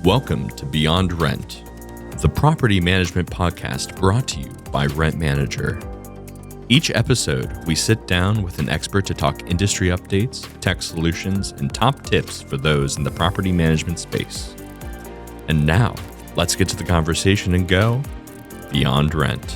Welcome to Beyond Rent, the property management podcast brought to you by Rent Manager. Each episode, we sit down with an expert to talk industry updates, tech solutions, and top tips for those in the property management space. And now, let's get to the conversation and go Beyond Rent.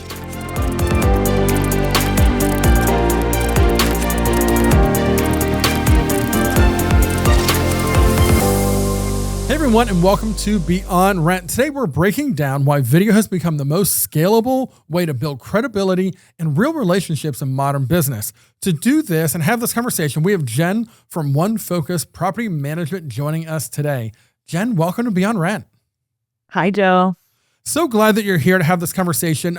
Hey everyone, and welcome to Beyond Rent. Today we're breaking down why video has become the most scalable way to build credibility and real relationships in modern business. To do this and have this conversation, we have Jen from One Focus Property Management joining us today. Jen, welcome to Beyond Rent. Hi, Joe. So glad that you're here to have this conversation.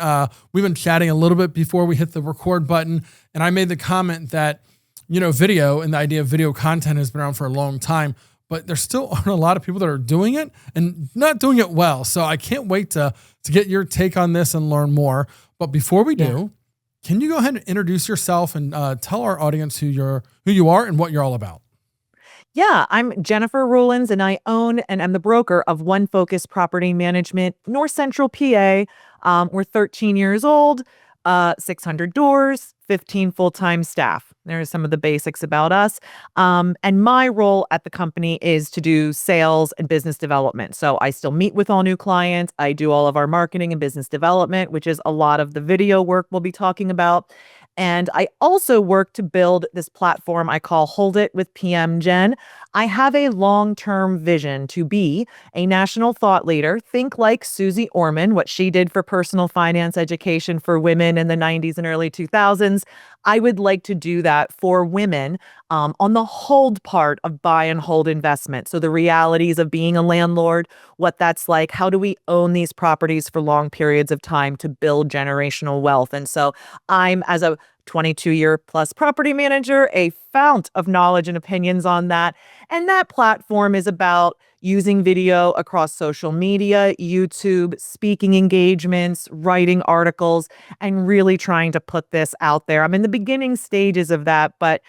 We've been chatting a little bit before we hit the record button, and I made the comment that, video and the idea of video content has been around for a long time, but there still aren't a lot of people that are doing it and not doing it well. So I can't wait to get your take on this and learn more. But before we do, can you go ahead and introduce yourself and tell our audience who you are and what you're all about? Yeah, I'm Jennifer Ruelens, and I own and am the broker of One Focus Property Management, North Central PA. We're 13 years old, 600 doors, 15 full-time staff. There's some of the basics about us. And my role at the company is to do sales and business development. So I still meet with all new clients. I do all of our marketing and business development, which is a lot of the video work we'll be talking about. And I also work to build this platform I call Hold It with PM Jen. I have a long-term vision to be a national thought leader. Think like Susie Orman, what she did for personal finance education for women in the 90s and early 2000s. I would like to do that for women on the hold part of buy and hold investment. So the realities of being a landlord, what that's like, how do we own these properties for long periods of time to build generational wealth? And so I'm, as a 22-year plus property manager, a fount of knowledge and opinions on that. And that platform is about using video across social media, YouTube, speaking engagements, writing articles, and really trying to put this out there. I'm in the beginning stages of that, but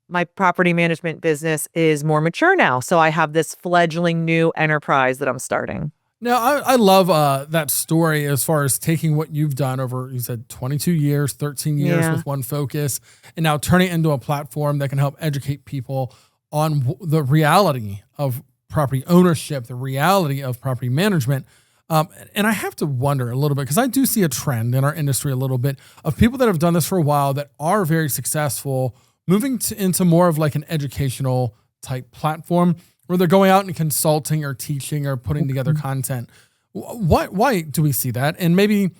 my property management business is more mature now. So I have this fledgling new enterprise that I'm starting. Now, I love that story as far as taking what you've done over, you said 22 years, 13 years with One Focus, and now turning it into a platform that can help educate people on the reality of property ownership, the reality of property management. And I have to wonder a little bit, because I do see a trend in our industry a little bit of people that have done this for a while that are very successful, moving into more of like an educational type platform, where they're going out and consulting or teaching or putting together content. Why do we see that? And maybe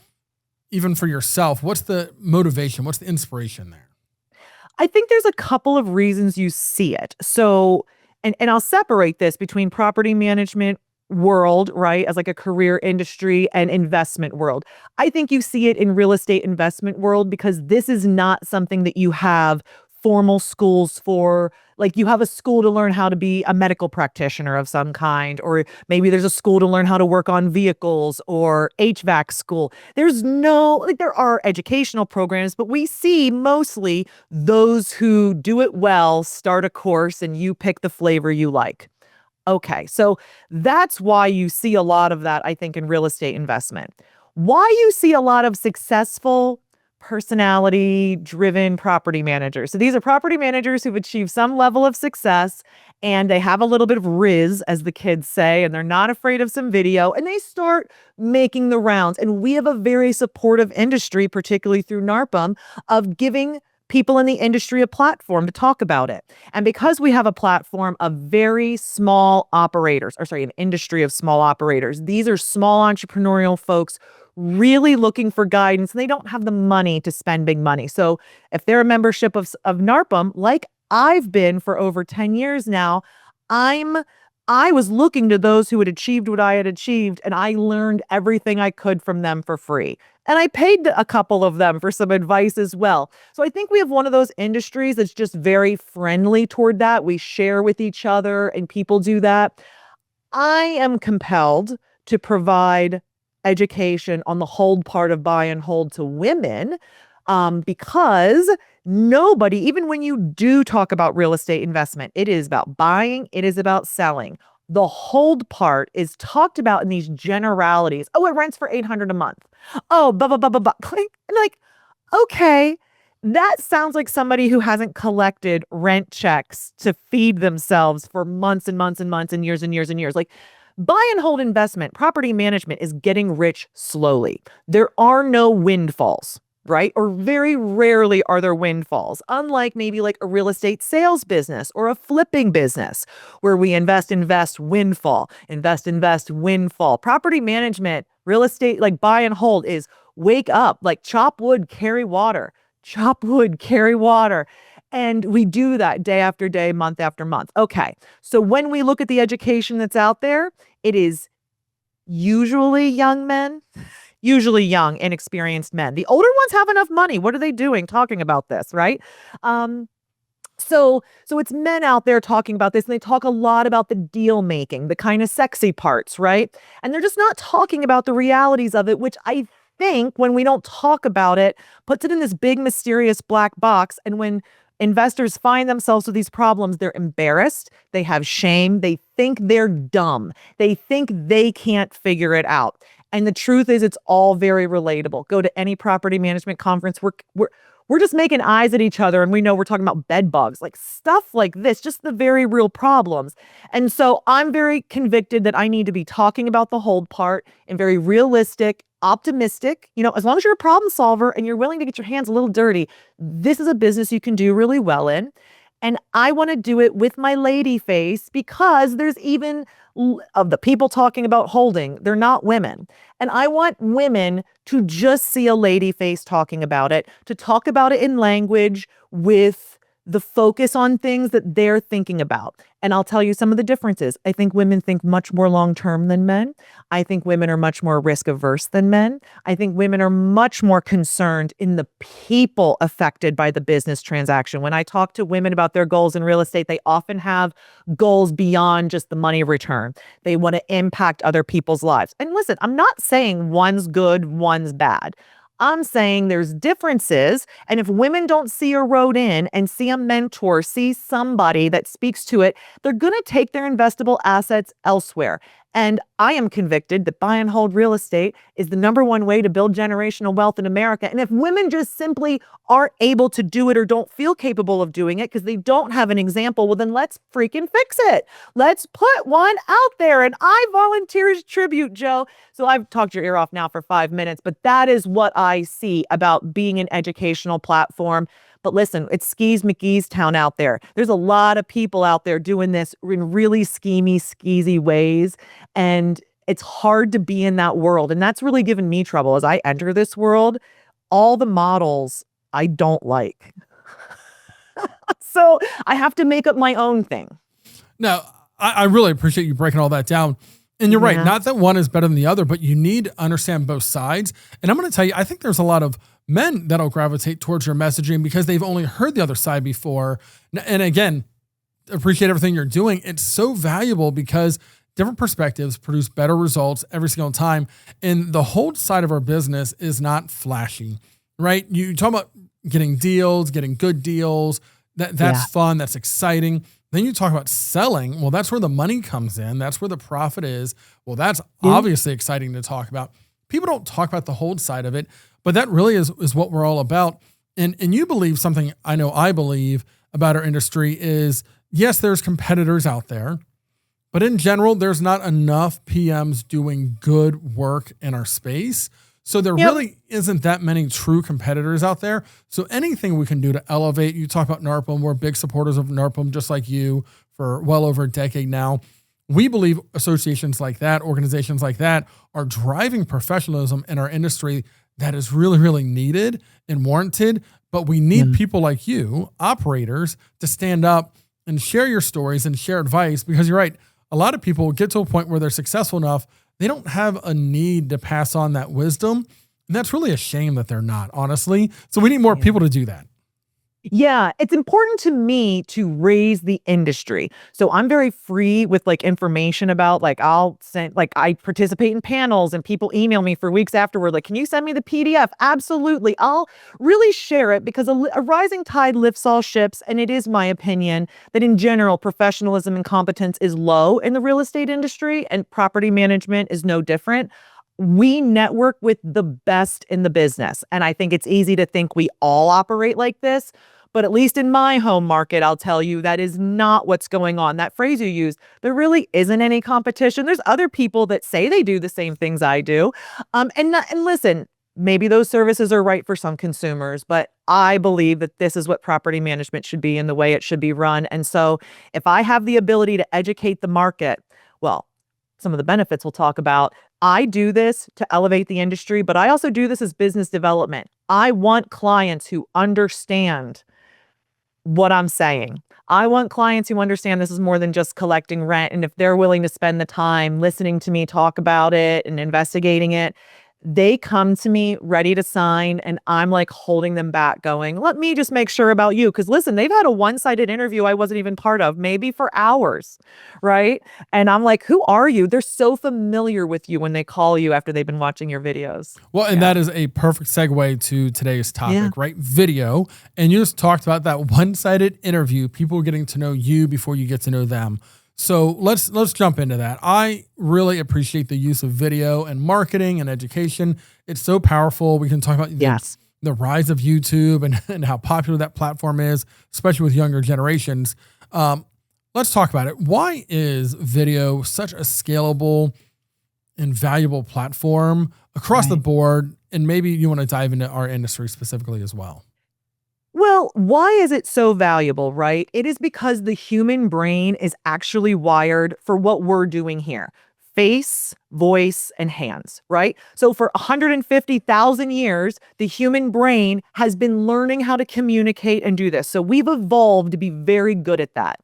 even for yourself, what's the motivation? What's the inspiration there? I think there's a couple of reasons you see it. So, and I'll separate this between property management world, right, as like a career industry, and investment world. I think you see it in real estate investment world because this is not something that you have formal schools for. Like, you have a school to learn how to be a medical practitioner of some kind, or maybe there's a school to learn how to work on vehicles, or HVAC school. There's no, like, there are educational programs, but we see mostly those who do it well start a course and you pick the flavor you like. Okay, so that's why you see a lot of that, I think, in real estate investment. Why you see a lot of successful personality-driven property managers. So these are property managers who've achieved some level of success, and they have a little bit of riz, as the kids say, and they're not afraid of some video, and they start making the rounds. And we have a very supportive industry, particularly through NARPM, of giving people in the industry a platform to talk about it. And because we have a platform of very small operators, an industry of small operators, these are small entrepreneurial folks really looking for guidance, and they don't have the money to spend big money. So if they're a membership of NARPM, like I've been for over 10 years now, I was looking to those who had achieved what I had achieved, and I learned everything I could from them for free. And I paid a couple of them for some advice as well. So I think we have one of those industries that's just very friendly toward that. We share with each other, and people do that. I am compelled to provide education on the hold part of buy and hold to women, because nobody, even when you do talk about real estate investment, it is about buying, it is about selling. The hold part is talked about in these generalities. Oh, it rents for $800 a month. Oh, blah, blah, blah, blah, blah. Like, okay, that sounds like somebody who hasn't collected rent checks to feed themselves for months and months and months and years and years and years. Like, buy and hold investment, property management is getting rich slowly. There are no windfalls, right? Or very rarely are there windfalls, unlike maybe like a real estate sales business or a flipping business where we invest, windfall, invest, windfall. Property management, real estate, like buy and hold is wake up, like chop wood, carry water, chop wood, carry water. And we do that day after day, month after month. Okay. So when we look at the education that's out there, it is usually young men, usually young, inexperienced men. The older ones have enough money. What are they doing talking about this, right? So it's men out there talking about this, and they talk a lot about the deal making, the kind of sexy parts, right? And they're just not talking about the realities of it, which I think when we don't talk about it, puts it in this big mysterious black box. And when investors find themselves with these problems, they're embarrassed, they have shame, they think they're dumb, they think they can't figure it out. And the truth is, it's all very relatable. Go to any property management conference. We're just making eyes at each other, and we know we're talking about bed bugs, like stuff like this, just the very real problems. And so I'm very convicted that I need to be talking about the hold part in very realistic, optimistic, as long as you're a problem solver and you're willing to get your hands a little dirty, this is a business you can do really well in. And I want to do it with my lady face, because there's even of the people talking about holding, they're not women. And I want women to just see a lady face talking about it, to talk about it in language with the focus on things that they're thinking about. And I'll tell you some of the differences. I think women think much more long-term than men. I think women are much more risk averse than men. I think women are much more concerned in the people affected by the business transaction. When I talk to women about their goals in real estate, they often have goals beyond just the money return. They want to impact other people's lives. And listen, I'm not saying one's good, one's bad. I'm saying there's differences. And if women don't see a road in and see a mentor, see somebody that speaks to it, they're going to take their investable assets elsewhere. And I am convicted that buy and hold real estate is the number one way to build generational wealth in America. And if women just simply aren't able to do it or don't feel capable of doing it because they don't have an example, well, then let's freaking fix it. Let's put one out there. And I volunteer as tribute, Joe. So I've talked your ear off now for 5 minutes, but that is what I see about being an educational platform. But listen, it's Skis McGee's town out there. There's a lot of people out there doing this in really schemy, skeezy ways. And it's hard to be in that world. And that's really given me trouble as I enter this world. All the models I don't like. So I have to make up my own thing. No, I really appreciate you breaking all that down. And you're right. Not that one is better than the other, but you need to understand both sides. And I'm going to tell you, I think there's a lot of men that'll gravitate towards your messaging because they've only heard the other side before. And again, appreciate everything you're doing. It's so valuable because different perspectives produce better results every single time. And the whole side of our business is not flashy, right? You talk about getting deals, getting good deals. That's fun. That's exciting. Then you talk about selling. Well, that's where the money comes in. That's where the profit is. Well, that's obviously exciting to talk about. People don't talk about the hold side of it, but that really is what we're all about. And you believe something I know I believe about our industry is, yes, there's competitors out there, but in general, there's not enough PMs doing good work in our space. So there really isn't that many true competitors out there. So anything we can do to elevate, you talk about NARPM, we're big supporters of NARPM, just like you, for well over a decade now. We believe associations like that, organizations like that, are driving professionalism in our industry that is really, really needed and warranted. But we need people like you, operators, to stand up and share your stories and share advice, because you're right. A lot of people get to a point where they're successful enough, they don't have a need to pass on that wisdom. And that's really a shame that they're not, honestly. So we need more people to do that. Yeah, it's important to me to raise the industry. So I'm very free with like information about like I'll send like I participate in panels and people email me for weeks afterward like, "Can you send me the PDF?" Absolutely. I'll really share it because a rising tide lifts all ships, and it is my opinion that in general professionalism and competence is low in the real estate industry, and property management is no different. We network with the best in the business, and I think it's easy to think we all operate like this. But at least in my home market, I'll tell you that is not what's going on. That phrase you used, there really isn't any competition. There's other people that say they do the same things I do. And listen, maybe those services are right for some consumers, but I believe that this is what property management should be and the way it should be run. And so if I have the ability to educate the market, well, some of the benefits we'll talk about. I do this to elevate the industry, but I also do this as business development. I want clients who understand what I'm saying. I want clients who understand this is more than just collecting rent. And if they're willing to spend the time listening to me talk about it and investigating it, they come to me ready to sign. And I'm like holding them back, going, let me just make sure about you. Because listen, they've had a one-sided interview I wasn't even part of, maybe for hours. Right. And I'm like, who are you? They're so familiar with you when they call you after they've been watching your videos. Well, and that is a perfect segue to today's topic, right? Video. And you just talked about that one-sided interview, people getting to know you before you get to know them. So let's jump into that. I really appreciate the use of video and marketing and education. It's so powerful. We can talk about the rise of YouTube and how popular that platform is, especially with younger generations. Let's talk about it. Why is video such a scalable and valuable platform across the board? And maybe you want to dive into our industry specifically as well. Well, why is it so valuable, right? It is because the human brain is actually wired for what we're doing here. Face, voice, and hands, right? So for 150,000 years, the human brain has been learning how to communicate and do this. So we've evolved to be very good at that.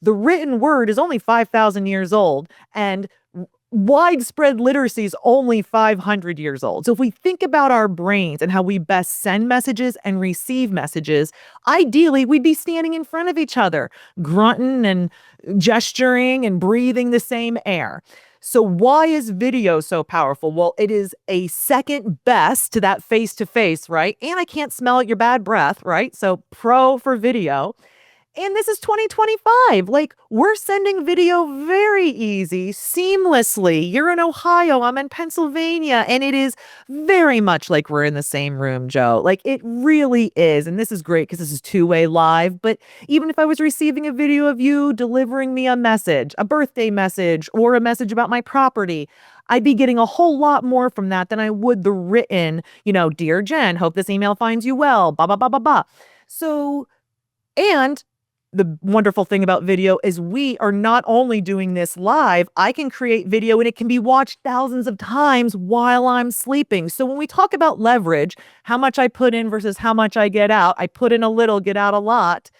The written word is only 5,000 years old, and widespread literacy is only 500 years old. So if we think about our brains and how we best send messages and receive messages, ideally we'd be standing in front of each other, grunting and gesturing and breathing the same air. So why is video so powerful? Well, it is a second best to that face-to-face, right? And I can't smell your bad breath, right? So pro for video. And this is 2025. Like, we're sending video very easy, seamlessly. You're in Ohio, I'm in Pennsylvania, and it is very much like we're in the same room, Joe. Like, it really is. And this is great because this is two-way live. But even if I was receiving a video of you delivering me a message, a birthday message, or a message about my property, I'd be getting a whole lot more from that than I would the written, Dear Jen, hope this email finds you well, blah, blah, blah, blah, blah. So, and the wonderful thing about video is we are not only doing this live, I can create video and it can be watched thousands of times while I'm sleeping. So when we talk about leverage, how much I put in versus how much I get out, I put in a little, get out a lot.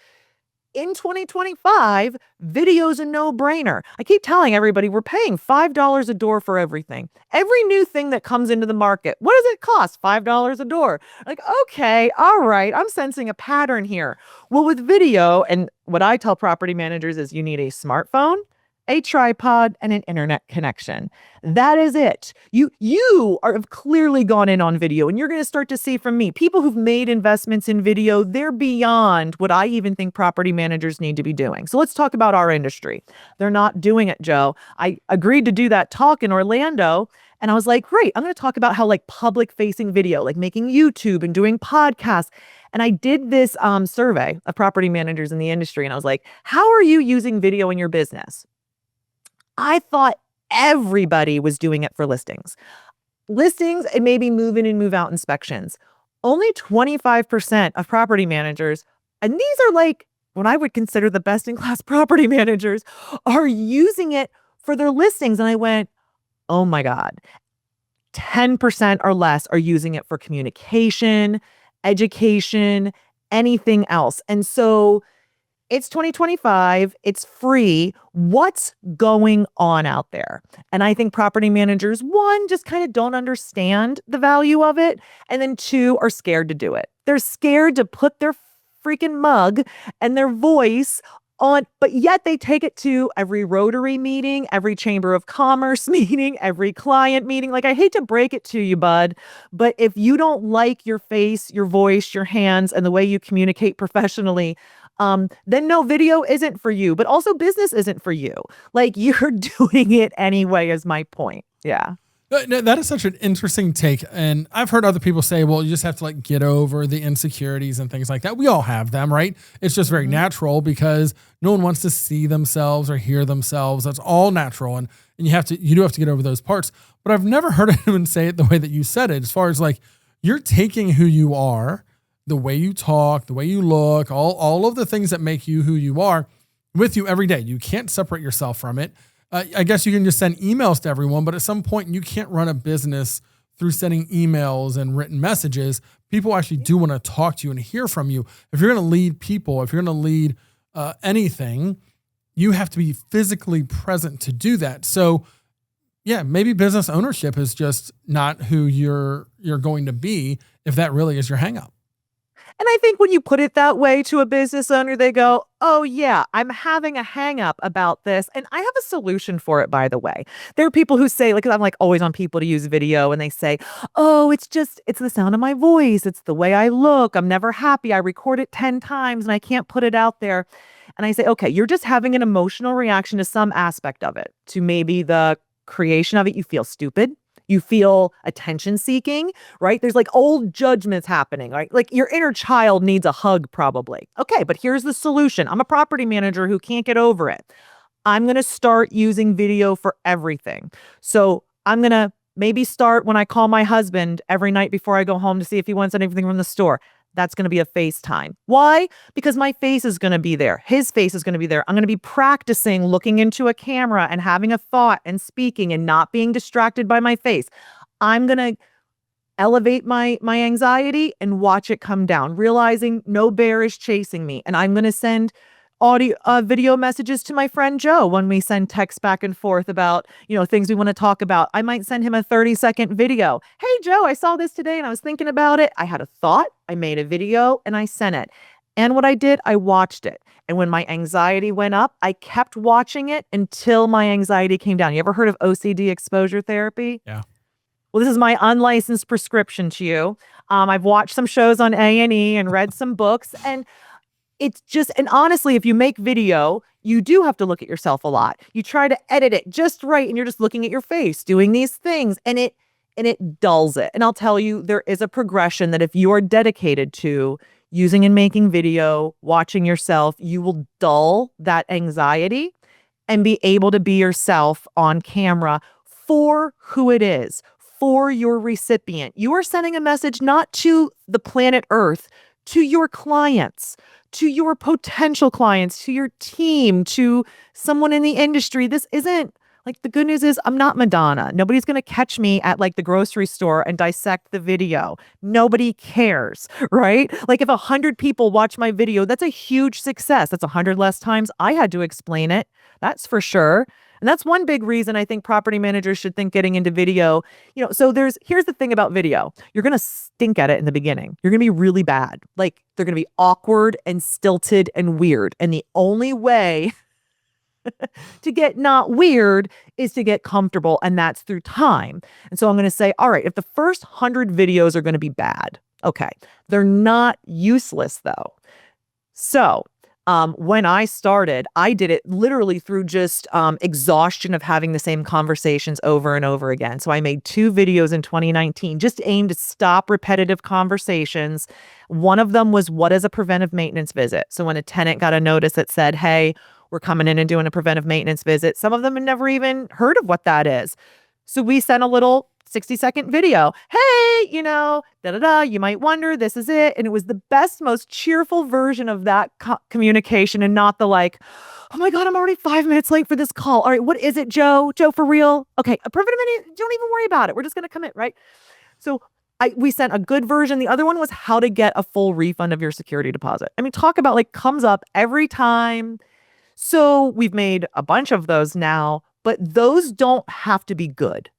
In 2025, video's a no-brainer. I keep telling everybody we're paying $5 a door for everything. Every new thing that comes into the market, what does it cost? $5 a door. Like, okay, all right, I'm sensing a pattern here. Well, with video, and what I tell property managers is you need a smartphone, a tripod, and an internet connection. That is it. You have clearly gone in on video, and you're going to start to see from me, people who've made investments in video, they're beyond what I even think property managers need to be doing. So let's talk about our industry. They're not doing it, Joe. I agreed to do that talk in Orlando, and I was like, great, I'm going to talk about how like public facing video, like making YouTube and doing podcasts. And I did this survey of property managers in the industry, and I was like, how are you using video in your business? I thought everybody was doing it for listings. Listings and maybe move-in and move-out inspections. Only 25% of property managers, and these are like what I would consider the best-in-class property managers, are using it for their listings. And I went, oh my God, 10% or less are using it for communication, education, anything else. And so it's 2025. It's free. What's going on out there? And I think property managers, one, just kind of don't understand the value of it. And then two, are scared to do it. They're scared to put their freaking mug and their voice on, but yet they take it to every Rotary meeting, every Chamber of Commerce meeting, every client meeting. Like, I hate to break it to you, bud, but if you don't like your face, your voice, your hands, and the way you communicate professionally, then no, video isn't for you, but also business isn't for you. Like, you're doing it anyway is my point. Yeah. No, that is such an interesting take. And I've heard other people say, well, you just have to like get over the insecurities and things like that. We all have them, right? It's just very natural because no one wants to see themselves or hear themselves. That's all natural. And you do have to get over those parts. But I've never heard anyone say it the way that you said it, as far as like, you're taking who you are, the way you talk, the way you look, all of the things that make you who you are with you every day. You can't separate yourself from it. I guess you can just send emails to everyone, but at some point you can't run a business through sending emails and written messages. People actually do want to talk to you and hear from you. If you're going to lead people, if you're going to lead anything, you have to be physically present to do that. So yeah, maybe business ownership is just not who you're going to be if that really is your hang up. And I think when you put it that way to a business owner, they go, oh yeah, I'm having a hang up about this. And I have a solution for it, by the way. There are people who say, like, I'm like always on people to use video, and they say, oh, it's the sound of my voice. It's the way I look. I'm never happy. I record it 10 times and I can't put it out there. And I say, okay, you're just having an emotional reaction to some aspect of it, to maybe the creation of it. You feel stupid. You feel attention seeking, right? There's like old judgments happening, right? Like your inner child needs a hug probably. Okay, but here's the solution. I'm a property manager who can't get over it. I'm going to start using video for everything. So I'm going to maybe start when I call my husband every night before I go home to see if he wants anything from the store. That's going to be a FaceTime. Why? Because my face is going to be there. His face is going to be there. I'm going to be practicing looking into a camera and having a thought and speaking and not being distracted by my face. I'm going to elevate my anxiety and watch it come down, realizing no bear is chasing me. And I'm going to send video messages to my friend Joe when we send texts back and forth about, things we want to talk about. I might send him a 30-second video. Hey, Joe, I saw this today and I was thinking about it. I had a thought, I made a video and I sent it. And what I did, I watched it. And when my anxiety went up, I kept watching it until my anxiety came down. You ever heard of OCD exposure therapy? Yeah. Well, this is my unlicensed prescription to you. I've watched some shows on A&E and read some books, and it's just, and honestly, if you make video, you do have to look at yourself a lot. You try to edit it just right, and you're just looking at your face, doing these things, and it dulls it. And I'll tell you, there is a progression that if you are dedicated to using and making video, watching yourself, you will dull that anxiety and be able to be yourself on camera for who it is, for your recipient. You are sending a message not to the planet Earth, to your clients, to your potential clients, to your team, to someone in the industry. This isn't like, the good news is I'm not Madonna. Nobody's going to catch me at like the grocery store and dissect the video. Nobody cares, right? Like if 100 people watch my video, that's a huge success. That's 100 less times I had to explain it. That's for sure. And that's one big reason I think property managers should think getting into video. So here's the thing about video. You're going to stink at it in the beginning. You're going to be really bad. Like they're going to be awkward and stilted and weird. And the only way to get not weird is to get comfortable. And that's through time. And so I'm going to say, all right, if the first 100 videos are going to be bad, okay, they're not useless though. So when I started, I did it literally through just exhaustion of having the same conversations over and over again. So I made 2 videos in 2019, just aimed to stop repetitive conversations. One of them was, what is a preventive maintenance visit? So when a tenant got a notice that said, hey, we're coming in and doing a preventive maintenance visit, some of them had never even heard of what that is. So we sent a little 60-second video. Hey, you might wonder, this is it. And it was the best, most cheerful version of that communication, and not the like, oh my God, I'm already 5 minutes late for this call. All right, what is it, Joe? Joe, for real? Okay, a preventive maintenance, don't even worry about it. We're just going to commit, right? So we sent a good version. The other one was how to get a full refund of your security deposit. I mean, talk about like comes up every time. So we've made a bunch of those now, but those don't have to be good.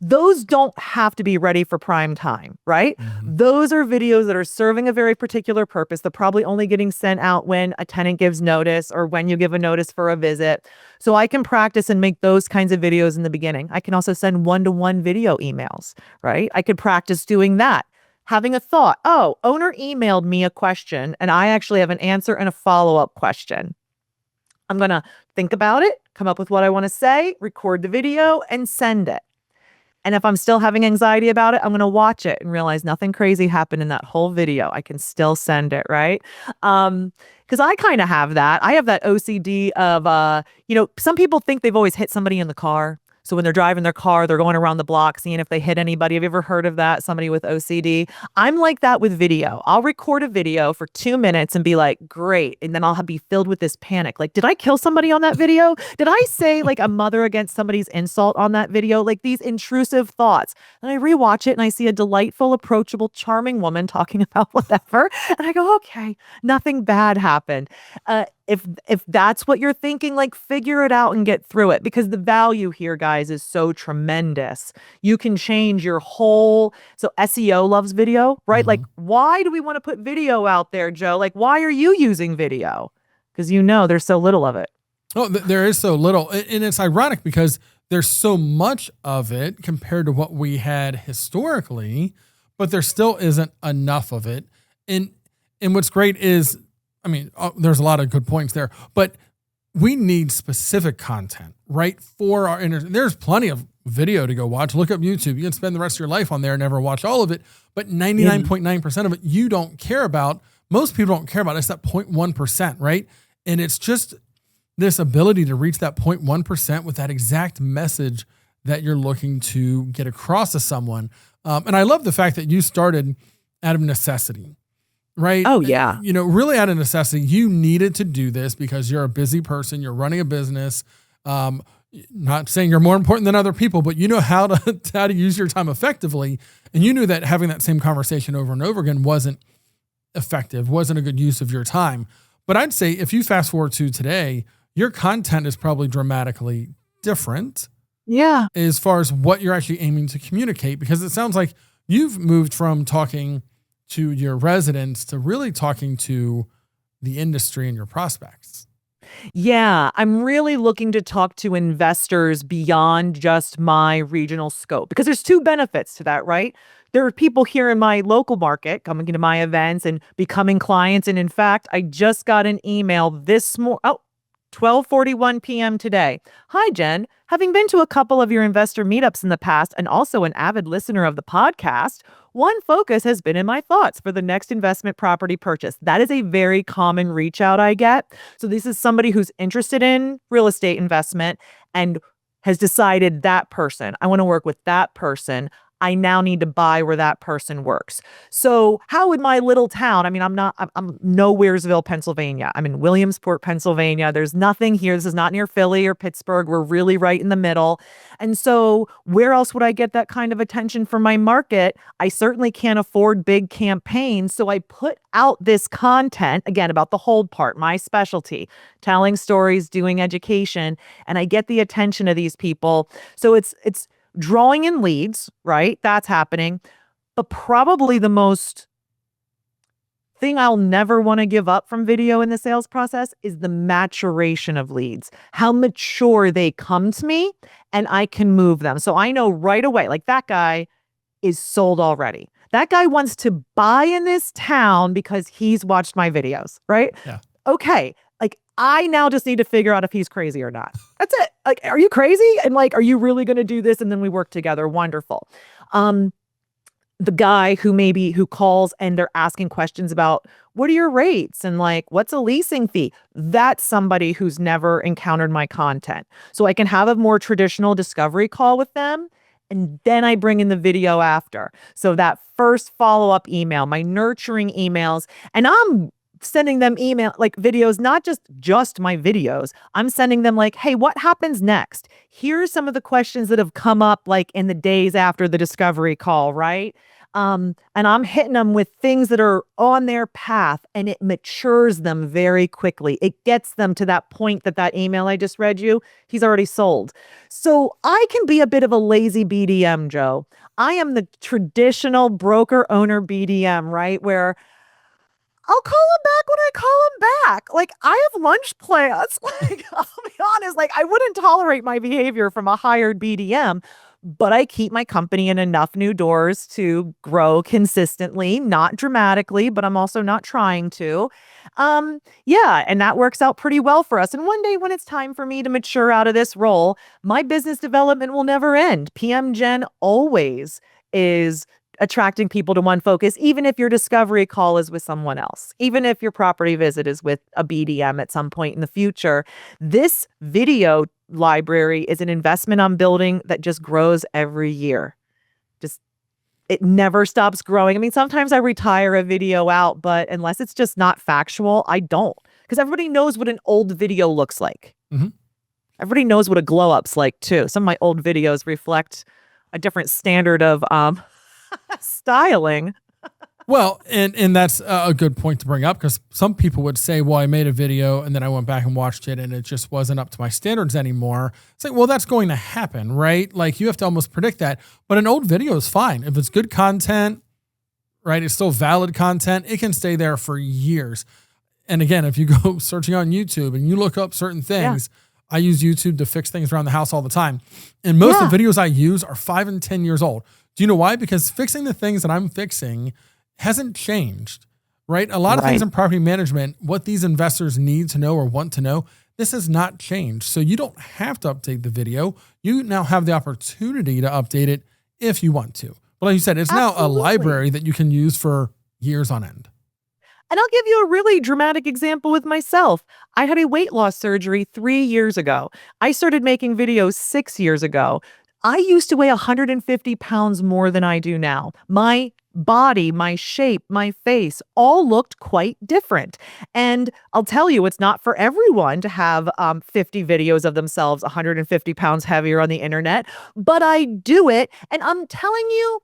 those don't have to be ready for prime time, right? Those are videos that are serving a very particular purpose. They're probably only getting sent out when a tenant gives notice or when you give a notice for a visit. So I can practice and make those kinds of videos in the beginning. I can also send one-to-one video emails, right? I could practice doing that. Having a thought, oh, owner emailed me a question and I actually have an answer and a follow-up question. I'm going to think about it, come up with what I want to say, record the video, and send it. And if I'm still having anxiety about it, I'm going to watch it and realize nothing crazy happened in that whole video. I can still send it, right? Because I kind of have that. I have that OCD of, some people think they've always hit somebody in the car. So when they're driving their car, they're going around the block, seeing if they hit anybody. Have you ever heard of that? Somebody with OCD? I'm like that with video. I'll record a video for 2 minutes and be like, great. And then I'll be filled with this panic. Like, did I kill somebody on that video? Did I say like a mother against somebody's insult on that video? Like these intrusive thoughts. And I rewatch it and I see a delightful, approachable, charming woman talking about whatever. And I go, okay, nothing bad happened. If that's what you're thinking, like figure it out and get through it, because the value here, guys, is so tremendous. You can change your whole, so SEO loves video, right? Like, why do we want to put video out there, Joe? Like, why are you using video? Because there's so little of it. Oh, there is so little. And it's ironic because there's so much of it compared to what we had historically, but there still isn't enough of it. And what's great is, there's a lot of good points there, but we need specific content, right? For our there's plenty of video to go watch. Look up YouTube. You can spend the rest of your life on there and never watch all of it, but 99.9% of it you don't care about. Most people don't care about it. It's that 0.1%, right? And it's just this ability to reach that 0.1% with that exact message that you're looking to get across to someone. And I love the fact that you started out of necessity. Right. Oh, yeah. Really out of necessity, you needed to do this because you're a busy person. You're running a business. Not saying you're more important than other people, but you know how to use your time effectively. And you knew that having that same conversation over and over again wasn't effective, wasn't a good use of your time. But I'd say if you fast forward to today, your content is probably dramatically different. Yeah. As far as what you're actually aiming to communicate, because it sounds like you've moved from talking to your residents to really talking to the industry and your prospects. Yeah, I'm really looking to talk to investors beyond just my regional scope, because there's two benefits to that, right? There are people here in my local market coming into my events and becoming clients. And in fact, I just got an email this morning. 12:41 p.m. today. Hi, Jen. Having been to a couple of your investor meetups in the past and also an avid listener of the podcast, one focus has been in my thoughts for the next investment property purchase. That is a very common reach out I get. So this is somebody who's interested in real estate investment and has decided that person, I want to work with that person. I now need to buy where that person works. So how would my little town, I'm nowheresville, Pennsylvania. I'm in Williamsport, Pennsylvania. There's nothing here. This is not near Philly or Pittsburgh. We're really right in the middle. And so where else would I get that kind of attention from my market? I certainly can't afford big campaigns. So I put out this content, again, about the hold part, my specialty, telling stories, doing education, and I get the attention of these people. So it's drawing in leads, right? That's happening. But probably the most thing I'll never want to give up from video in the sales process is the maturation of leads, how mature they come to me and I can move them. So I know right away, like that guy is sold already. That guy wants to buy in this town because he's watched my videos, right? Yeah. Okay. Like I now just need to figure out if he's crazy or not. That's it. Like, are you crazy? And like, are you really going to do this? And then we work together. Wonderful. The guy who calls and they're asking questions about what are your rates and like, what's a leasing fee? That's somebody who's never encountered my content. So I can have a more traditional discovery call with them. And then I bring in the video after. So that first follow-up email, my nurturing emails, and I'm sending them videos, not just my videos. I'm sending them like, hey, what happens next? Here's some of the questions that have come up like in the days after the discovery call, right? And I'm hitting them with things that are on their path, and it matures them very quickly. It gets them to that point that email I just read you, he's already sold. So I can be a bit of a lazy BDM, Joe. I am the traditional broker owner BDM, right? Where I'll call him back when I call him back. Like, I have lunch plans. Like, I'll be honest, like, I wouldn't tolerate my behavior from a hired BDM, but I keep my company in enough new doors to grow consistently, not dramatically, but I'm also not trying to. Yeah, and that works out pretty well for us. And one day when it's time for me to mature out of this role, my business development will never end. PM Gen always is attracting people to one focus, even if your discovery call is with someone else, even if your property visit is with a BDM at some point in the future. This video library is an investment I'm building that just grows every year. Just, it never stops growing. I mean, sometimes I retire a video out, but unless it's just not factual, I don't. Because everybody knows what an old video looks like. Mm-hmm. Everybody knows what a glow up's like too. Some of my old videos reflect a different standard of styling. Well, and that's a good point to bring up, because some people would say, well, I made a video and then I went back and watched it and it just wasn't up to my standards anymore. It's like, well, that's going to happen, right? Like, you have to almost predict that. But an old video is fine. If it's good content, right, it's still valid content, it can stay there for years. And again, if you go searching on YouTube and you look up certain things, I use YouTube to fix things around the house all the time. And most of the videos I use are 5 and 10 years old. Do you know why? Because fixing the things that I'm fixing hasn't changed, right? A lot of things in property management, what these investors need to know or want to know, this has not changed. So you don't have to update the video. You now have the opportunity to update it if you want to. But like you said, it's now a library that you can use for years on end. And I'll give you a really dramatic example with myself. I had a weight loss surgery 3 years ago. I started making videos 6 years ago. I used to weigh 150 pounds more than I do now. My body, my shape, my face all looked quite different. And I'll tell you, it's not for everyone to have 50 videos of themselves 150 pounds heavier on the internet, but I do it. And I'm telling you,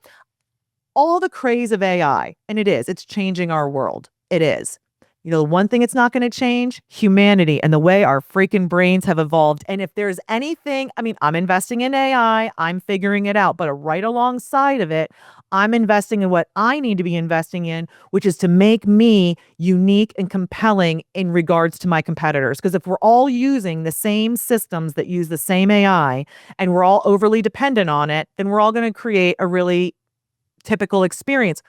all the craze of AI, and it's changing our world. It is. You know, one thing it's not going to change, humanity and the way our freaking brains have evolved. And if there's anything, I mean, I'm investing in AI, I'm figuring it out, but right alongside of it, I'm investing in what I need to be investing in, which is to make me unique and compelling in regards to my competitors. Because if we're all using the same systems that use the same AI and we're all overly dependent on it, then we're all going to create a really typical experience,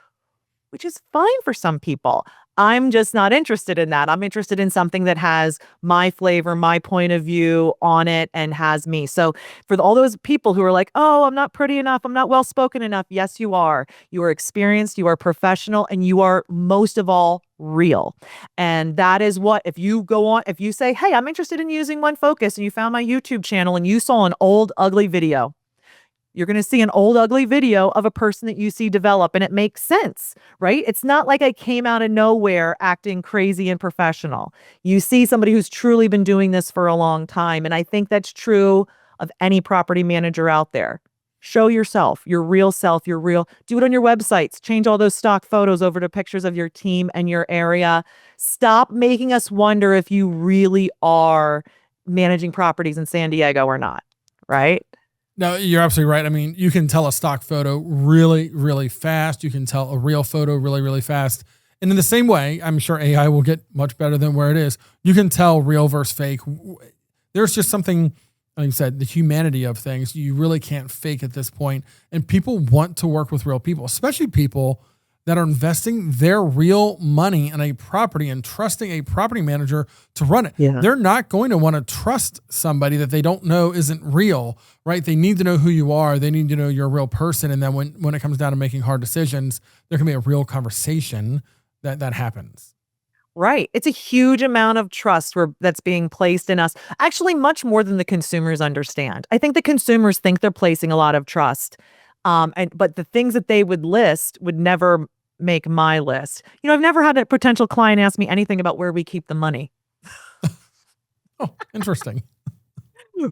which is fine for some people. I'm just not interested in that. I'm interested in something that has my flavor, my point of view on it, and has me. So for all those people who are like, oh, I'm not pretty enough, I'm not well-spoken enough. Yes, you are. You are experienced, you are professional, and you are most of all real. And that is what, if you say, hey, I'm interested in using One Focus, and you found my YouTube channel and you saw an old, ugly video, you're going to see an old, ugly video of a person that you see develop, and it makes sense, right? It's not like I came out of nowhere acting crazy and professional. You see somebody who's truly been doing this for a long time, and I think that's true of any property manager out there. Show yourself, your real self, your real, do it on your websites, change all those stock photos over to pictures of your team and your area. Stop making us wonder if you really are managing properties in San Diego or not, right? No, you're absolutely right. I mean, you can tell a stock photo really, really fast. You can tell a real photo really, really fast. And in the same way, I'm sure AI will get much better than where it is. You can tell real versus fake. There's just something, like you said, the humanity of things. You really can't fake at this point. And people want to work with real people, especially people that are investing their real money in a property and trusting a property manager to run it. Yeah. They're not going to want to trust somebody that they don't know isn't real, right? They need to know who you are. They need to know you're a real person. And then when it comes down to making hard decisions, there can be a real conversation that happens. Right. It's a huge amount of trust that's being placed in us. Actually, much more than the consumers understand. I think the consumers think they're placing a lot of trust. But the things that they would list would never make my list. You know, I've never had a potential client ask me anything about where we keep the money. Oh, interesting.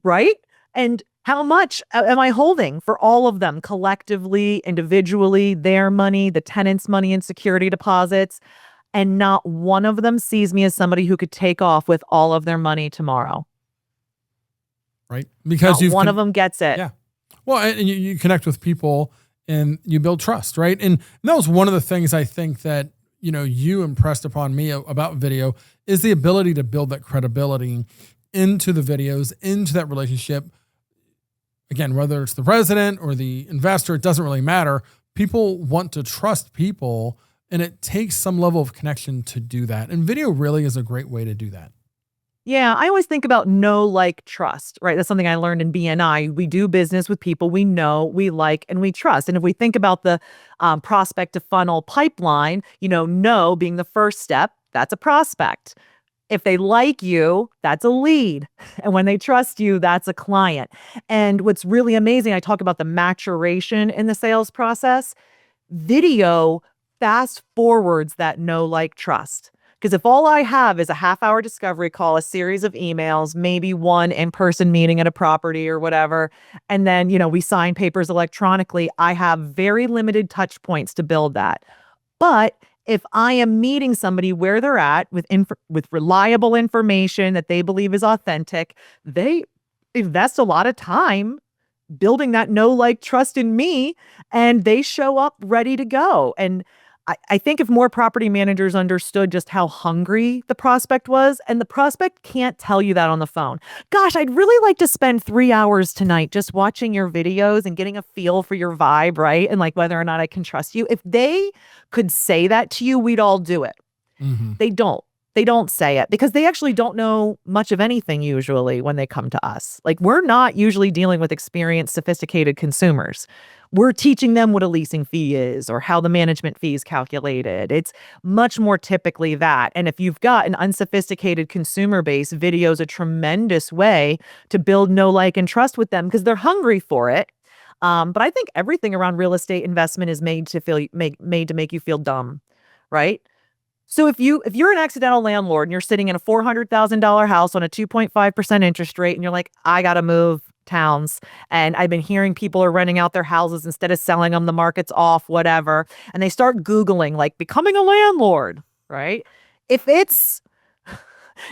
Right? And how much am I holding for all of them collectively, individually, their money, the tenant's money and security deposits? And not one of them sees me as somebody who could take off with all of their money tomorrow. Right? Because not one of them gets it. Yeah. Well, and you connect with people and you build trust, right? And that was one of the things I think that, you impressed upon me about video is the ability to build that credibility into the videos, into that relationship. Again, whether it's the resident or the investor, it doesn't really matter. People want to trust people, and it takes some level of connection to do that. And video really is a great way to do that. Yeah, I always think about know, like, trust, right? That's something I learned in BNI. We do business with people we know, we like, and we trust. And if we think about the prospect to funnel pipeline, know being the first step, that's a prospect. If they like you, that's a lead. And when they trust you, that's a client. And what's really amazing, I talk about the maturation in the sales process. Video fast forwards that know, like, trust. Because if all I have is a half-hour discovery call, a series of emails, maybe one in-person meeting at a property or whatever, and then, we sign papers electronically, I have very limited touch points to build that. But if I am meeting somebody where they're at with reliable information that they believe is authentic, they invest a lot of time building that know, like, trust in me, and they show up ready to go. And I think if more property managers understood just how hungry the prospect was, and the prospect can't tell you that on the phone. Gosh, I'd really like to spend 3 hours tonight just watching your videos and getting a feel for your vibe, right? And like whether or not I can trust you. If they could say that to you, we'd all do it. Mm-hmm. They don't. They don't say it because they actually don't know much of anything usually when they come to us. Like, we're not usually dealing with experienced, sophisticated consumers. We're teaching them what a leasing fee is or how the management fee is calculated. It's much more typically that. And if you've got an unsophisticated consumer base, video is a tremendous way to build know, like, and trust with them because they're hungry for it. But I think everything around real estate investment is made to make you feel dumb, right? So if you're an accidental landlord and you're sitting in a $400,000 house on a 2.5% interest rate and you're like, I got to move towns, and I've been hearing people are renting out their houses instead of selling them, the market's off, whatever, and they start Googling like becoming a landlord, right? If it's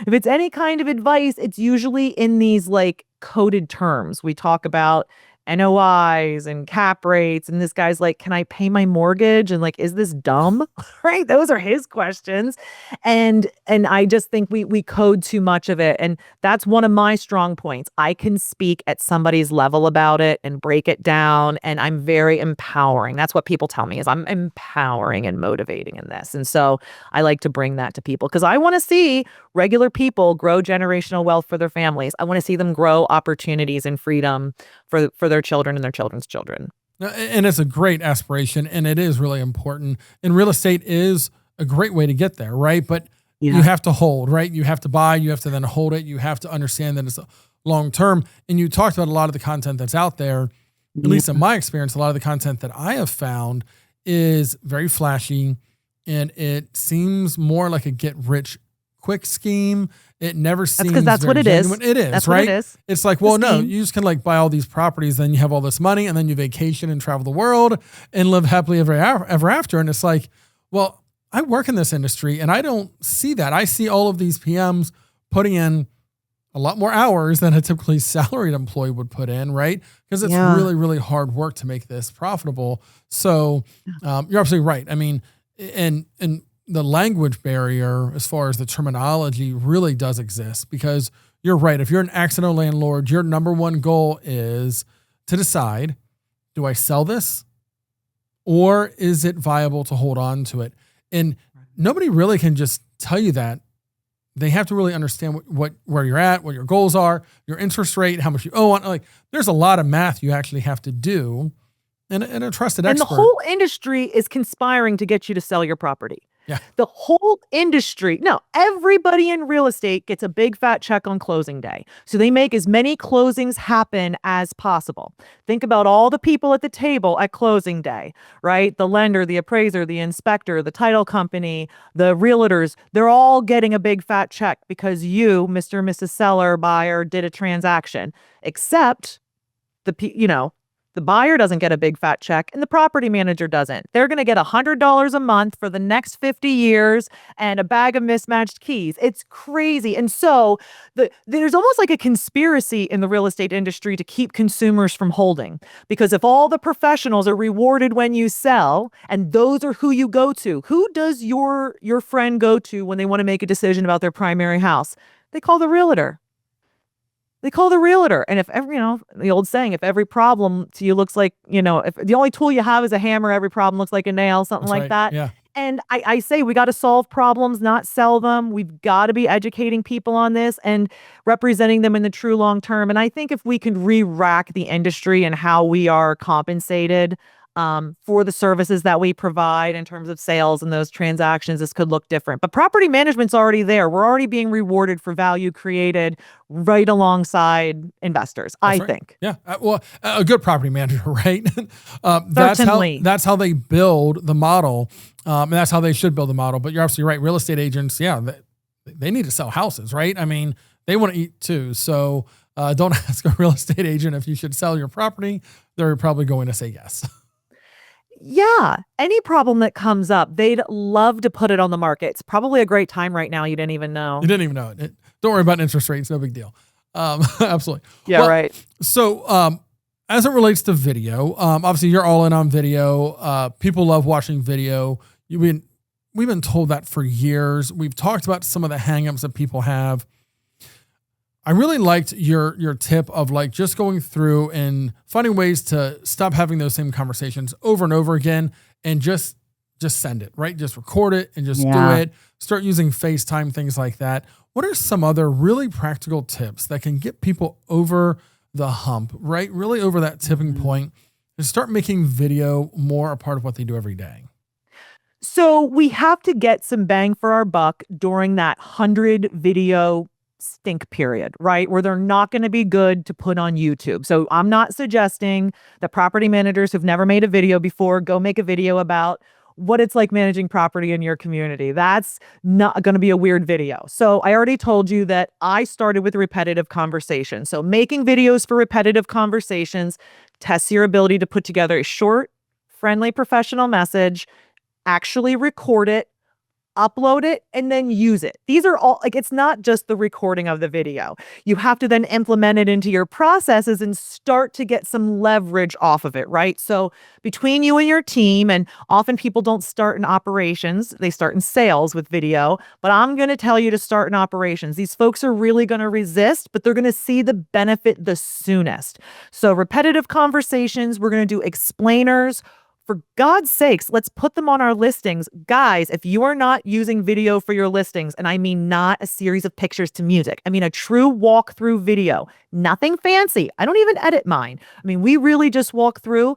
any kind of advice, it's usually in these like coded terms. We talk about NOIs and cap rates, and this guy's like, can I pay my mortgage? And like, is this dumb? Right? Those are his questions. And I just think we code too much of it. And that's one of my strong points. I can speak at somebody's level about it and break it down. And I'm very empowering. That's what people tell me is I'm empowering and motivating in this. And so I like to bring that to people because I want to see regular people grow generational wealth for their families. I want to see them grow opportunities and freedom for their children and their children's children. And it's a great aspiration, and it is really important. And real estate is a great way to get there, right? But you have to hold, right? You have to buy, you have to then hold it. You have to understand that it's long-term. And you talked about a lot of the content that's out there, at least in my experience, a lot of the content that I have found is very flashy, and it seems more like a get-rich-quick scheme. It never seems because that's what it genuine. is. It is, that's right? What it is. It's like, well, no, you just can like buy all these properties, then you have all this money, and then you vacation and travel the world and live happily ever after. And it's like, well, I work in this industry and I don't see that. I see all of these PMs putting in a lot more hours than a typically salaried employee would put in, right? Because it's really, really hard work to make this profitable. So you're absolutely right. I mean, and the language barrier as far as the terminology really does exist because you're right. If you're an accidental landlord, your number one goal is to decide, do I sell this or is it viable to hold on to it? And nobody really can just tell you that. They have to really understand where you're at, what your goals are, your interest rate, how much you owe on. Like, there's a lot of math you actually have to do. And a trusted expert. And the whole industry is conspiring to get you to sell your property. Yeah. The whole industry, no, everybody in real estate gets a big fat check on closing day. So they make as many closings happen as possible. Think about all the people at the table at closing day, right? The lender, the appraiser, the inspector, the title company, the realtors, they're all getting a big fat check because you, Mr. and Mrs. Seller, buyer, did a transaction. Except the buyer doesn't get a big fat check and the property manager doesn't. They're going to get $100 a month for the next 50 years and a bag of mismatched keys. It's crazy. And so there's almost like a conspiracy in the real estate industry to keep consumers from holding. Because if all the professionals are rewarded when you sell, and those are who you go to, who does your friend go to when they want to make a decision about their primary house? They call the realtor. And if every, the old saying, if every problem to you looks like, if the only tool you have is a hammer, every problem looks like a nail, something That's like right. that. Yeah. And I say we got to solve problems, not sell them. We've got to be educating people on this and representing them in the true long term. And I think if we can re-rack the industry and how we are compensated for the services that we provide in terms of sales and those transactions, this could look different. But property management's already there. We're already being rewarded for value created right alongside investors, I think. Yeah. A good property manager, right? Certainly. That's how they build the model. And that's how they should build the model. But you're absolutely right. Real estate agents, they need to sell houses, right? I mean, they want to eat too. So don't ask a real estate agent if you should sell your property. They're probably going to say yes. Yeah. Any problem that comes up, they'd love to put it on the market. It's probably a great time right now. You didn't even know. You didn't even know it. Don't worry about interest rates. No big deal. Absolutely. Yeah, right. So as it relates to video, obviously you're all in on video. People love watching video. We've been told that for years. We've talked about some of the hangups that people have. I really liked your tip of like just going through and finding ways to stop having those same conversations over and over again and just send it, right? Just record it and just do it. Start using FaceTime, things like that. What are some other really practical tips that can get people over the hump, right? Really over that tipping point and start making video more a part of what they do every day? So we have to get some bang for our buck during that 100 video stink period, right? Where they're not going to be good to put on YouTube. So I'm not suggesting that property managers who've never made a video before go make a video about what it's like managing property in your community. That's not going to be a weird video. So I already told you that I started with repetitive conversation. So making videos for repetitive conversations tests your ability to put together a short, friendly, professional message, actually record it, upload it, and then use it. These are all it's not just the recording of the video. You have to then implement it into your processes and start to get some leverage off of it, right? So between you and your team, and often people don't start in operations, they start in sales with video, but I'm going to tell you to start in operations. These folks are really going to resist, but they're going to see the benefit the soonest. So repetitive conversations, we're going to do explainers. For God's sakes, let's put them on our listings. Guys, if you are not using video for your listings, and I mean not a series of pictures to music, I mean a true walkthrough video, nothing fancy. I don't even edit mine. I mean, we really just walk through.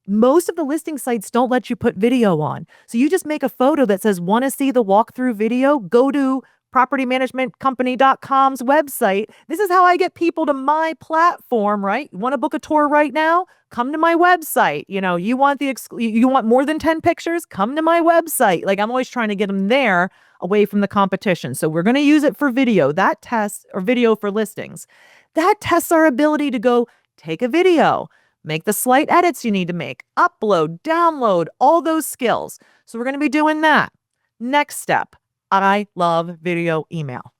Most of the listing sites don't let you put video on. So you just make a photo that says, want to see the walkthrough video? Go to propertymanagementcompany.com's website. This is how I get people to my platform, right? You want to book a tour right now? Come to my website. You want you want more than 10 pictures? Come to my website. Like, I'm always trying to get them there away from the competition. So we're going to use it for video. That tests, or video for listings. That tests our ability to go take a video, make the slight edits you need to make, upload, download, all those skills. So we're going to be doing that. Next step. I love video email.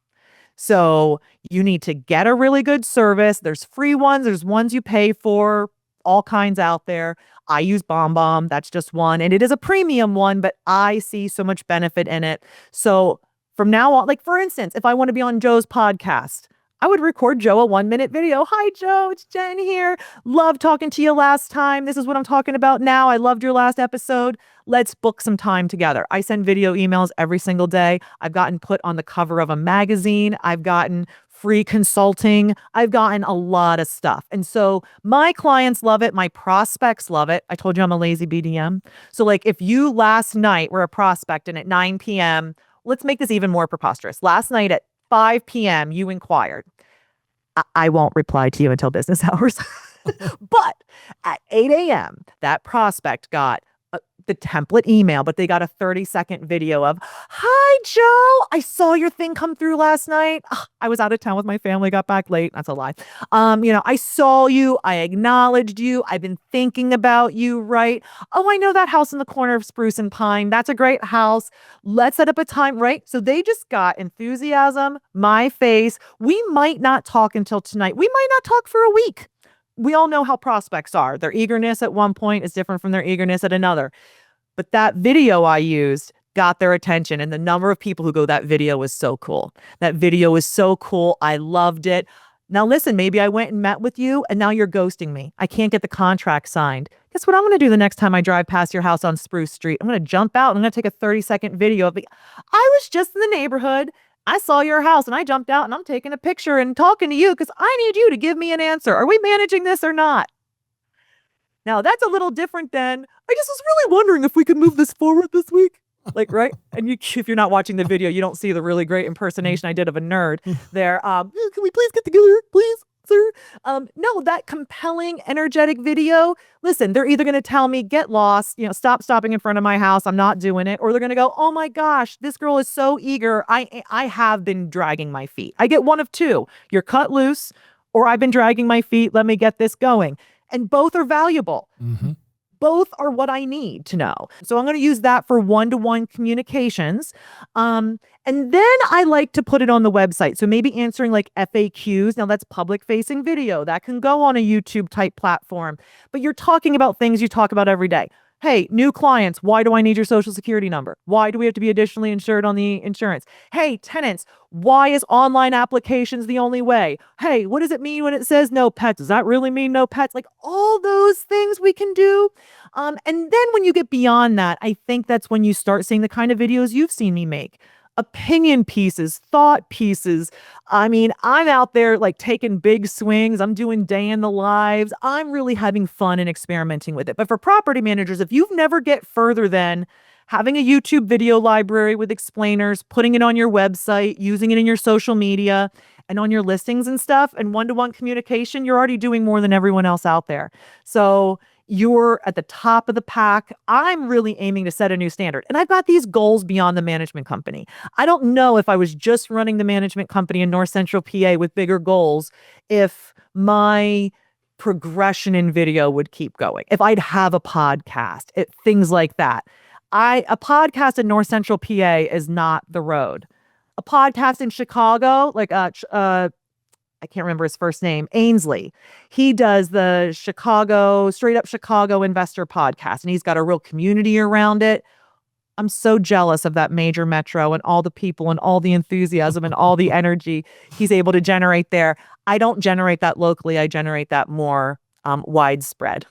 So you need to get a really good service. There's free ones. There's ones you pay for, all kinds out there. I use BombBomb. That's just one. And it is a premium one, but I see so much benefit in it. So from now on, like for instance, if I want to be on Joe's podcast, I would record Joe a 1-minute video. Hi, Joe. It's Jen here. Love talking to you last time. This is what I'm talking about now. I loved your last episode. Let's book some time together. I send video emails every single day. I've gotten put on the cover of a magazine. I've gotten free consulting. I've gotten a lot of stuff. And so my clients love it. My prospects love it. I told you I'm a lazy BDM. So like if you last night were a prospect and at 9 p.m., let's make this even more preposterous. Last night at 5 p.m., you inquired. I won't reply to you until business hours. But at 8 a.m., that prospect got the template email, but they got a 30-second video of, "Hi, Joe. I saw your thing come through last night. Ugh, I was out of town with my family, got back late." That's a lie. I saw you. I acknowledged you. I've been thinking about you, right? "Oh, I know that house in the corner of Spruce and Pine. That's a great house. Let's set up a time," right? So they just got enthusiasm, my face. We might not talk until tonight. We might not talk for a week. We all know how prospects are. Their eagerness at one point is different from their eagerness at another. But that video I used got their attention, and the number of people who go, "That video was so cool. That video was so cool. I loved it." Now listen, maybe I went and met with you and now you're ghosting me. I can't get the contract signed. Guess what I'm going to do the next time I drive past your house on Spruce Street? I'm going to jump out and I'm going to take a 30-second video of I was just in the neighborhood. I saw your house and I jumped out and I'm taking a picture and talking to you because I need you to give me an answer. Are we managing this or not? Now that's a little different than, "I just was really wondering if we could move this forward this week." Like, right? And if you're not watching the video, you don't see the really great impersonation I did of a nerd there. "Can we please get together, please, sir?" No, that compelling, energetic video. Listen, they're either going to tell me, "Get lost, stop stopping in front of my house. I'm not doing it." Or they're going to go, "Oh my gosh, this girl is so eager. I have been dragging my feet." I get one of two. You're cut loose, or I've been dragging my feet. Let me get this going. And both are valuable. Mm-hmm. Both are what I need to know. So I'm going to use that for one-to-one communications. And then I like to put it on the website. So maybe answering like FAQs. Now that's public facing video. That can go on a YouTube type platform. But you're talking about things you talk about every day. Hey, new clients, why do I need your social security number? Why do we have to be additionally insured on the insurance? Hey, tenants, why is online applications the only way? Hey, what does it mean when it says no pets? Does that really mean no pets? Like all those things we can do. And then when you get beyond that, I think that's when you start seeing the kind of videos you've seen me make. Opinion pieces, thought pieces. I mean, I'm out there like taking big swings. I'm doing day in the lives. I'm really having fun and experimenting with it. But for property managers, if you've never get further than having a YouTube video library with explainers, putting it on your website, using it in your social media and on your listings and stuff, and one-to-one communication, you're already doing more than everyone else out there. So you're at the top of the pack. I'm really aiming to set a new standard. And I've got these goals beyond the management company. I don't know if I was just running the management company in North Central PA with bigger goals, if my progression in video would keep going, if I'd have a podcast, things like that. A podcast in North Central PA is not the road. A podcast in Chicago, like I can't remember his first name, Ainsley. He does the straight up Chicago investor podcast, and he's got a real community around it. I'm so jealous of that major metro and all the people and all the enthusiasm and all the energy he's able to generate there. I don't generate that locally. I generate that more widespread.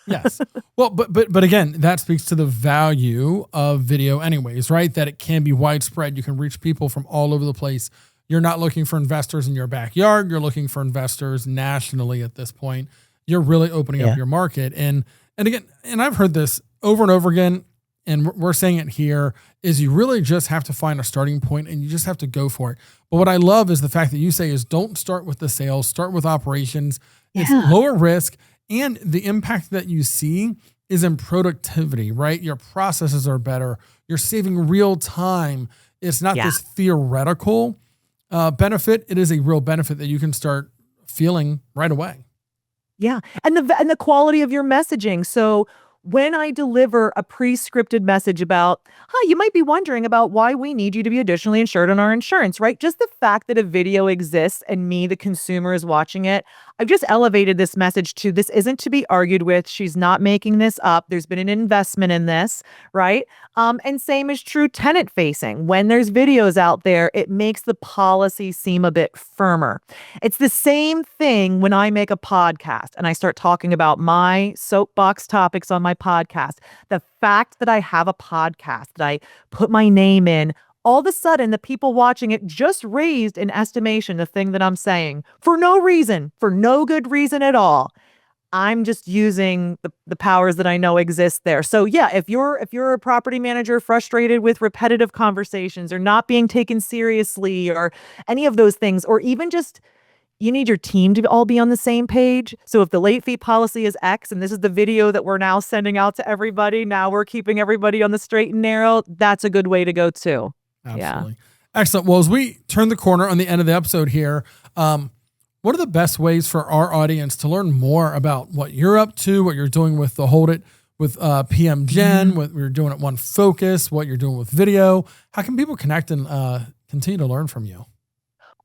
Yes. Well, but again, that speaks to the value of video anyways, right? That it can be widespread. You can reach people from all over the place. You're not looking for investors in your backyard. You're looking for investors nationally at this point. You're really opening up your market. And again, and I've heard this over and over again, and we're saying it here, is you really just have to find a starting point and you just have to go for it. But what I love is the fact that you say is don't start with the sales, start with operations. Yeah. It's lower risk, and the impact that you see is in productivity, right? Your processes are better. You're saving real time. It's not this theoretical benefit. It is a real benefit that you can start feeling right away. Yeah. And the quality of your messaging. So when I deliver a pre-scripted message about, you might be wondering about why we need you to be additionally insured on our insurance, right? Just the fact that a video exists and me, the consumer, is watching it, I've just elevated this message to, this isn't to be argued with. She's not making this up. There's been an investment in this, right? And same is true tenant facing. When there's videos out there, it makes the policy seem a bit firmer. It's the same thing when I make a podcast and I start talking about my soapbox topics on my podcast. The fact that I have a podcast, that I put my name in all of a sudden the people watching it just raised in estimation the thing that I'm saying for no reason, for no good reason at all. I'm just using the powers that I know exist there. So yeah, if you're a property manager frustrated with repetitive conversations or not being taken seriously or any of those things, or even just you need your team to all be on the same page. So if the late fee policy is X and this is the video that we're now sending out to everybody, now we're keeping everybody on the straight and narrow, that's a good way to go too. Absolutely. Yeah. Excellent. Well, as we turn the corner on the end of the episode here, what are the best ways for our audience to learn more about what you're up to, what you're doing with the Hold It with PM Gen, what you're doing at One Focus, what you're doing with video? How can people connect and continue to learn from you?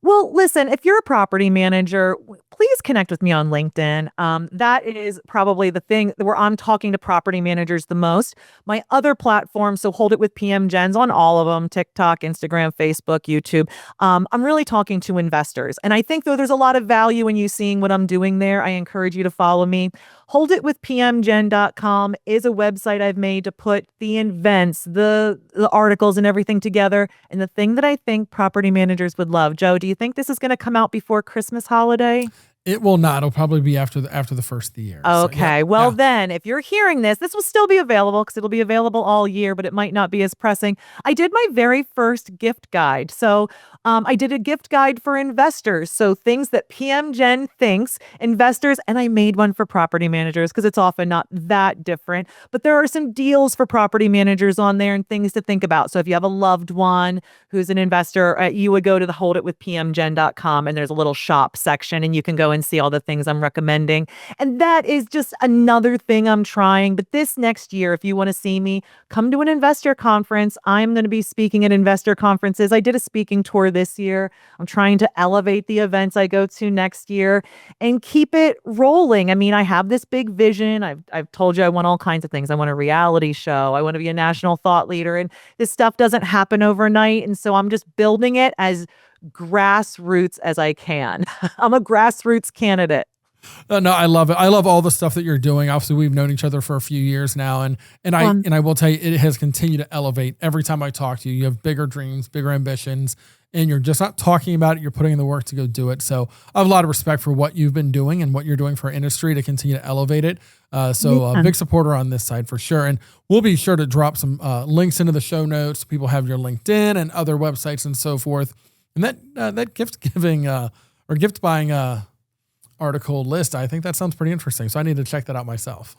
Well, listen, if you're a property manager, please connect with me on LinkedIn. That is probably the thing where I'm talking to property managers the most. My other platforms, so Hold It with PM Gen's on all of them, TikTok, Instagram, Facebook, YouTube. I'm really talking to investors. And I think though there's a lot of value in you seeing what I'm doing there. I encourage you to follow me. holditwithpmgen.com is a website I've made to put the events, the articles and everything together. And the thing that I think property managers would love, Joe, do you think this is going to come out before Christmas holiday? It will not. It'll probably be after the first of the year. Okay. So, then if you're hearing this will still be available because it'll be available all year, but it might not be as pressing. I did my very first gift guide. So I did a gift guide for investors. So things that PM Gen thinks investors, and I made one for property managers because it's often not that different, but there are some deals for property managers on there and things to think about. So if you have a loved one who's an investor, you would go to the holditwithpmgen.com and there's a little shop section and you can go and see all the things I'm recommending. And that is just another thing I'm trying. But this next year, if you want to see me, come to an investor conference. I'm going to be speaking at investor conferences. I did a speaking tour this year. I'm trying to elevate the events I go to next year and keep it rolling. I mean, I have this big vision. I've told you I want all kinds of things. I want a reality show. I want to be a national thought leader. And this stuff doesn't happen overnight. And so I'm just building it as grassroots as I can. I'm a grassroots candidate. No, I love it. I love all the stuff that you're doing. Obviously, we've known each other for a few years now, and I will tell you, it has continued to elevate every time I talk to you. You have bigger dreams, bigger ambitions, and you're just not talking about it. You're putting in the work to go do it. So I have a lot of respect for what you've been doing and what you're doing for our industry to continue to elevate it. So a big supporter on this side for sure. And we'll be sure to drop some links into the show notes. People have your LinkedIn and other websites and so forth. And that gift giving or gift buying article list, I think that sounds pretty interesting. So I need to check that out myself.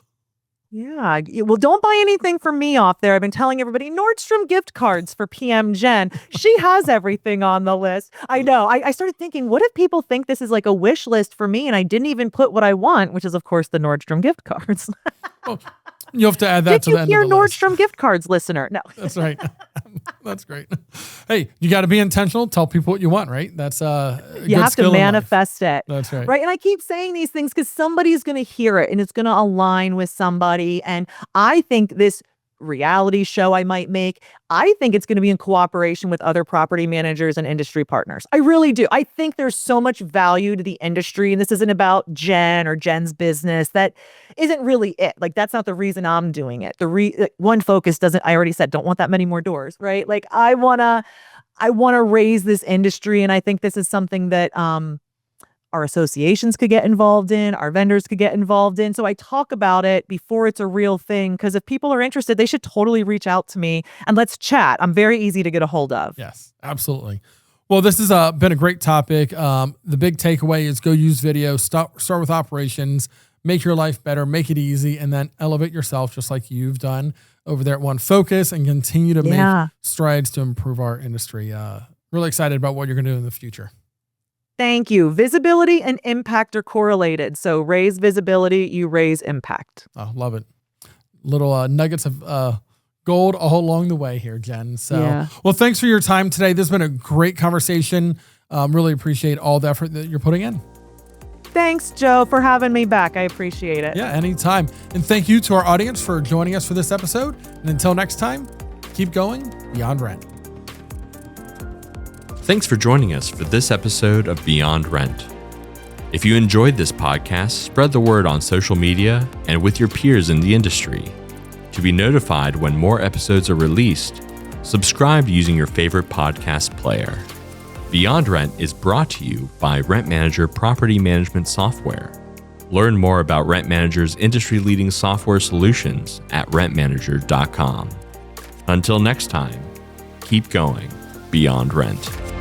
Yeah. Well, don't buy anything from me off there. I've been telling everybody Nordstrom gift cards for PM Gen. She has everything on the list. I know. I started thinking, what if people think this is like a wish list for me and I didn't even put what I want, which is, of course, the Nordstrom gift cards. Well, you have to add that to the end of the list. Did you hear Nordstrom gift cards, listener? No. That's right. That's great. Hey, you got to be intentional. Tell people what you want, right? That's you have to manifest it. That's right. Right. And I keep saying these things because somebody's going to hear it and it's going to align with somebody. And I think this reality show I might make, I think it's going to be in cooperation with other property managers and industry partners. I really do. I think there's so much value to the industry, and this isn't about Jen or Jen's business. That isn't really it. Like, that's not the reason I'm doing it. One Focus doesn't, I already said, don't want that many more doors, right? Like, I want to raise this industry, and I think this is something that our associations could get involved in, our vendors could get involved in. So I talk about it before it's a real thing, because if people are interested, they should totally reach out to me and let's chat. I'm very easy to get a hold of. Yes, absolutely. Well, this has been a great topic. The big takeaway is go use video, start with operations, make your life better, make it easy, and then elevate yourself just like you've done over there at One Focus and continue to make strides to improve our industry. Really excited about what you're going to do in the future. Thank you. Visibility and impact are correlated. So raise visibility, you raise impact. Oh, love it. Little nuggets of gold all along the way here, Jen. So, well, thanks for your time today. This has been a great conversation. Really appreciate all the effort that you're putting in. Thanks, Joe, for having me back. I appreciate it. Yeah, anytime. And thank you to our audience for joining us for this episode. And until next time, keep going beyond rent. Thanks for joining us for this episode of Beyond Rent. If you enjoyed this podcast, spread the word on social media and with your peers in the industry. To be notified when more episodes are released, Subscribe using your favorite podcast player. Beyond Rent is brought to you by Rent Manager Property Management Software. Learn more about Rent Manager's industry-leading software solutions at rentmanager.com. Until next time, keep going beyond rent.